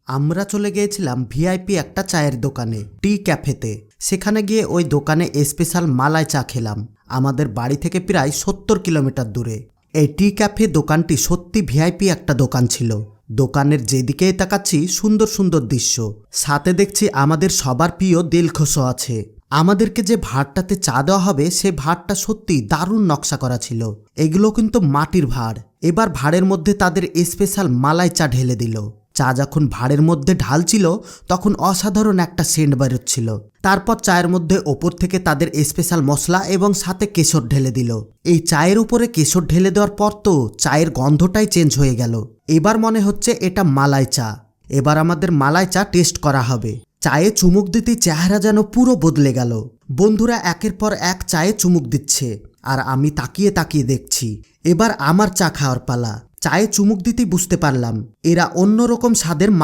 আমরা চলে গিয়েছিলাম ভিআইপি একটা চায়ের দোকানে, টি ক্যাফেতে। সেখানে গিয়ে ওই দোকানে স্পেশাল মালাই চা খেলাম। আমাদের বাড়ি থেকে প্রায় 70 কিলোমিটার দূরে। এই টি ক্যাফে দোকানটি সত্যি ভিআইপি একটা দোকান ছিল। দোকানের যেদিকেই তাকাচ্ছি সুন্দর সুন্দর দৃশ্য, সাথে দেখছি আমাদের সবার প্রিয় দিলখুশও আছে। আমাদেরকে যে ভাঁড়টাতে চা দেওয়া হবে সে ভাঁড়টা সত্যি দারুণ নকশা করা ছিল। এগুলো কিন্তু মাটির ভাঁড়। এবার ভাঁড়ের মধ্যে তাদের স্পেশাল মালাই চা ঢেলে দিল। চা যখন ভাঁড়ের মধ্যে ঢালছিল তখন অসাধারণ একটা সেন্ট বেরোচ্ছিল। তারপর চায়ের মধ্যে ওপর থেকে তাদের স্পেশাল মশলা এবং সাথে কেশর ঢেলে দিল। এই চায়ের উপরে কেশর ঢেলে দেওয়ার পর তো চায়ের গন্ধটাই চেঞ্জ হয়ে গেল। এবার মনে হচ্ছে এটা মালাই চা। এবার আমাদের মালাই চা টেস্ট করা হবে। চায়ে চুমুক দিতে চেহারা যেন পুরো বদলে গেল। বন্ধুরা একের পর এক চায়ে চুমুক দিচ্ছে আর আমি তাকিয়ে তাকিয়ে দেখছি। এবার আমার চা খাওয়ার পালা। চায়ে চুমুক দিতেই বুঝতে পারলাম এরা অন্যরকম স্বাদের